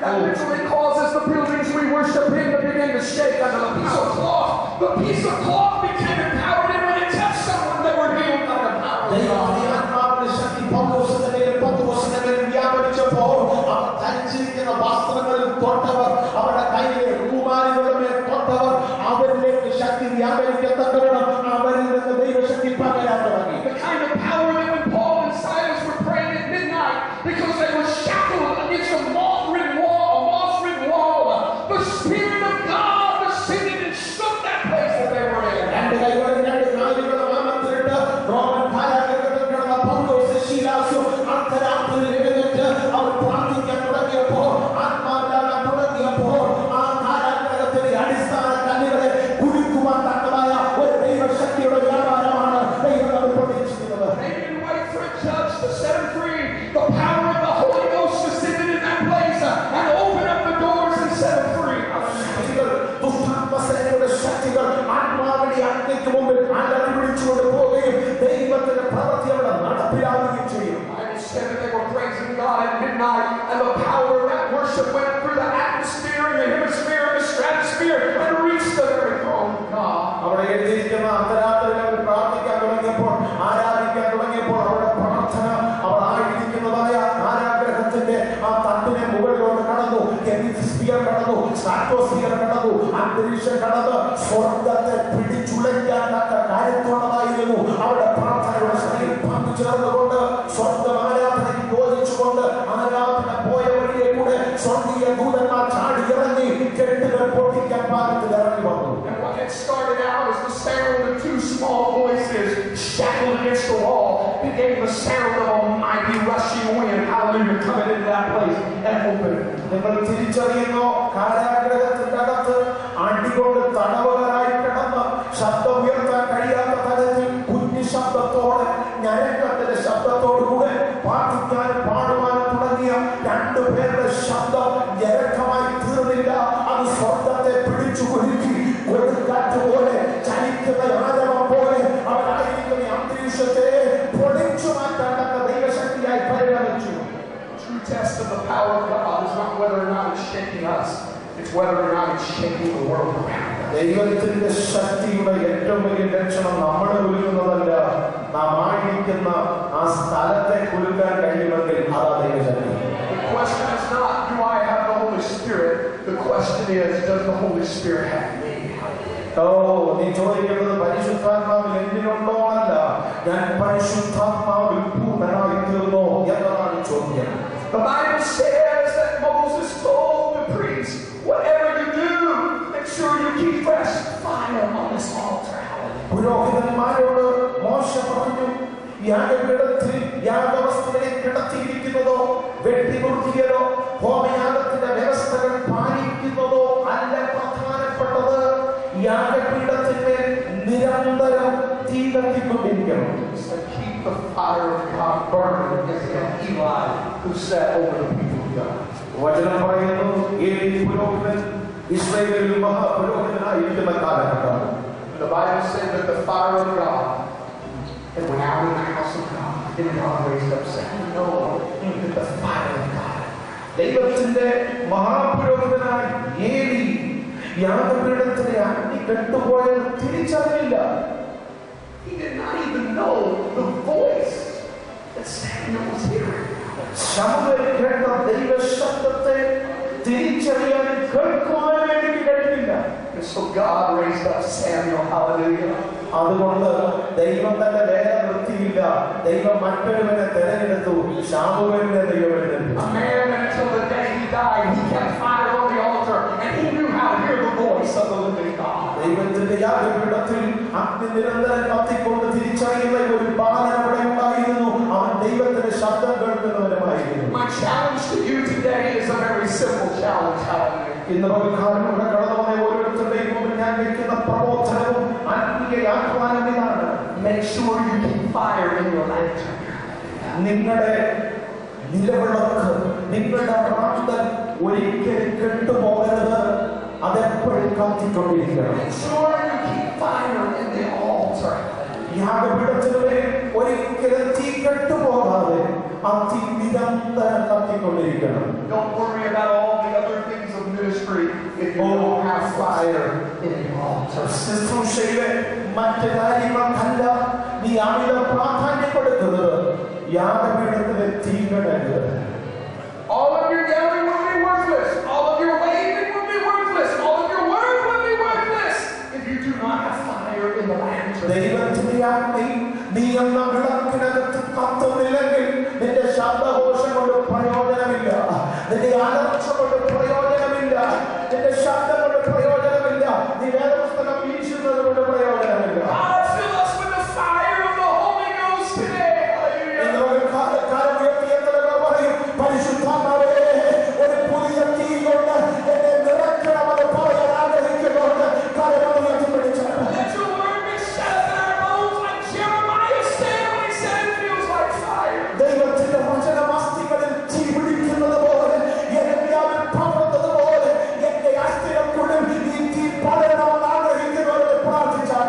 That literally causes the buildings we worship in to begin to shake under the piece of cloth. The piece of cloth became empowered, and when it touched someone, they were healed by the power of God. The kind of power that when Paul and Silas were praying at midnight because they were shackled against a moth-ridden wall, the Spirit of God descended and shook that place that they were in. And the power of that worship went through the atmosphere and the hemisphere and the stratosphere and reached the very throne of God. And what had started out as the sound of two small voices shackled against the wall became the sound of a mighty rushing wind, hallelujah, coming into that place and opening it. True test of the power of God is not whether or not it's shaking us, it's whether or not it's shaking the world around us. ദൈവത്തിന്റെ ശക്തിയുടെ ഏറ്റവും വലിയ ലക്ഷണം നമ്മൾ കുലുക്കുന്നതല്ല, നാം ആയിരിക്കുന്ന ആ സ്ഥലത്തെ കുലുക്കാൻ കഴിയുമെങ്കിൽ അതാ ദൈവശക്തി. The question is not, do I have the Holy Spirit? The question is, does the Holy Spirit have me? നീ ചോദിക്കേണ്ടത് പരിശുദ്ധാത്മാവിൽ എന്നിലുണ്ടോ അല്ല, ഞാൻ പരിശുദ്ധാത്മാവിൽ പൂർണ്ണനായി തീർന്നോ എന്നതാണ് ചോദ്യം. The Bible says that Moses told the priest, whatever you do, make sure you keep fresh fire on this altar. പുരോഹിതന്മാരോട് മോശ പറഞ്ഞു, യാഗപീഠത്തിൽ യാഗവസ്തുക്കളെ കിടത്തിയിരിക്കുന്നതോ വെട്ടിനുറുക്കിയതോ ഹോമയാഗത്തിന്റെ വ്യവസ്ഥകൾ പാലിക്കുന്നതോ അല്ല പ്രധാനപ്പെട്ടത്, യാഗപീഠത്തിന്മേൽ നിരന്തരം തീ കത്തിക്കൊണ്ടിരിക്കണം. Keep the fire of God burning, as Eli who sat over the people of God. വചനം പറയുന്നു, ഏലി പുരോഹിതൻ ഇസ്രായേലിൽ മഹാപുരോഹിതനായിരിക്കുന്ന കാലഘട്ടം. The Bible said that the fire of God had went out in the house of God, and God raised up Samuel. No, that the fire of God. ദൈവത്തിന്റെ മഹാപുരോഹിതനായി ഏലി യാഗപീഠത്തിലെ അഗ്നി കെട്ടുപോയത് തിരിച്ചറിയില്ല. He did not even know the voice that Samuel was hearing. ശമൂവേൽ കേട്ട ദൈവശബ്ദത്തെ തിരിച്ചറിയാൻ കേൾക്കുവാൻ വേണ്ടി കഴിഞ്ഞില്ല. And so God raised up Samuel. Hallelujah. അതുകൊണ്ട് ദൈവം തന്റെ വേല നിർത്തിയില്ല, ദൈവം മറ്റൊരുവനെ തെരഞ്ഞെടുത്തു, ശമൂവേലിനെ ദൈവം എടുത്തു. A man until the day he died, he kept fire on the altar, and he knew how to hear the voice of the living God. ദൈവത്തിന്റെ യാഗപീഠത്തിൽ അഗ്നി നിരന്തരം കത്തിക്കൊണ്ട് തിരിച്ചറിയുന്ന ഒരു ബാലൻ അവിടെ ഉണ്ടായിരുന്നു. അവൻ ദൈവത്തിന്റെ ശബ്ദം കേൾക്കുന്നവരുമായിരുന്നു. My challenge to you today is a very simple challenge. Hallelujah. ഇന്ന് പകൽക്കാലം ഇവിടെ കടന്നു വന്ന ഓരോരുത്തരുടെയും മുമ്പിൽ ഞാൻ വയ്ക്കുന്ന പ്രബോധനവും ആത്മീയ ആഹ്വാനം ഇതാണ്. Make sure you keep fire in your lantern. നിങ്ങളുടെ നിലവിളക്ക്, നിങ്ങളുടെ പ്രാർത്ഥന ഒരിക്കലും കെട്ടുപോകരുത്, അതെപ്പോഴും കത്തിക്കൊണ്ടിരിക്കണം. Make sure you keep fire in the altar. യാഗപീഠത്തിനുമേൽ ഒരിക്കലും തീ കെട്ടുപോകാതെ ആ തീ നിരന്തരം കത്തിക്കൊണ്ടിരിക്കണം. Don't worry about all ministry if you don't have fire in your altar. ശുശ്രൂഷയിലെ മറ്റ് കാര്യങ്ങൾക്കല്ല നീ അമിത പ്രാധാന്യം കൊടുക്കുന്നത്, യാഗപീഠത്തിലെ തീകടല്. All of your yelling will be worthless. All of your waving will be worthless. All of your word will be worthless if you do not have fire in the lantern. ദൈവത്തിന്റെ ആജ്ഞ നീ എന്ന വിളക്കിനകത്ത് കത്തുന്നില്ലെങ്കിൽ നിന്റെ ശബ്ദഘോഷം കൊണ്ട് പ്രയോജനമില്ല, നിന്റെ അലർച്ച കൊണ്ട് പ്രയോജനമില്ല, നിന്റെ ശബ്ദം കൊണ്ട് പ്രയോജനമില്ല, നീ വേദപുസ്തകം വീശുന്നത് കൊണ്ട് പ്രയോജനമില്ല. പരിശുദ്ധാത്മാവേ, ഒരു പുതിയ തീ കൊണ്ട് എന്നെ നിറയ്ക്കണമെന്ന് പറയാൻ ആഗ്രഹിക്കുന്നുണ്ട്. കരങ്ങൾ ഉയർത്തിപ്പിടിച്ച് ദൈവത്തിന്റെ വചനമസ്തികളിൽ തീ പിടിക്കുന്നത് പോലെ, യെരമ്യാവിൽ പകർന്നതുപോലെ എന്റെ അസ്ഥികൾക്കുള്ളിൽ ഈ തീ പടരണമെന്ന് ആഗ്രഹിക്കുന്നവരോട് പ്രാർത്ഥിച്ചാൽ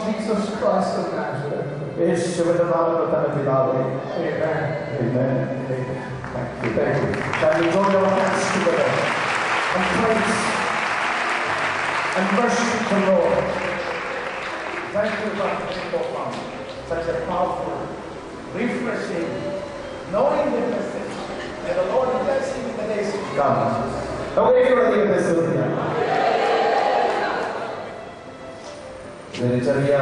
Jesus Christ of Nazareth. Amen. Amen. Thank you. Shall we join our hands together and praise and worship the Lord? Thank you, God, for such a powerful, refreshing, knowing the message. May the Lord bless you in the days to come. Okay, you ready with this? ചെറിയ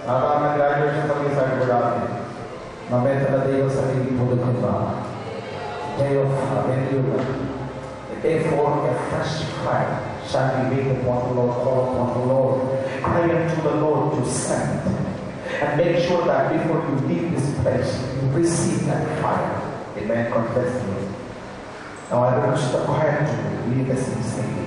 സാധാരണ graduation സർവീസായിട്ട് വിടാതെ നമ്മെ തന്നെ ദൈവസഭയിൽ പുതുക്കുന്ന day for a fresh fire shall we wait upon the Lord, call upon the Lord, cry unto the Lord to send, and make sure that before you leave this place you receive that fire. Amen. Confess me. Now I urge the choir to lead us in singing.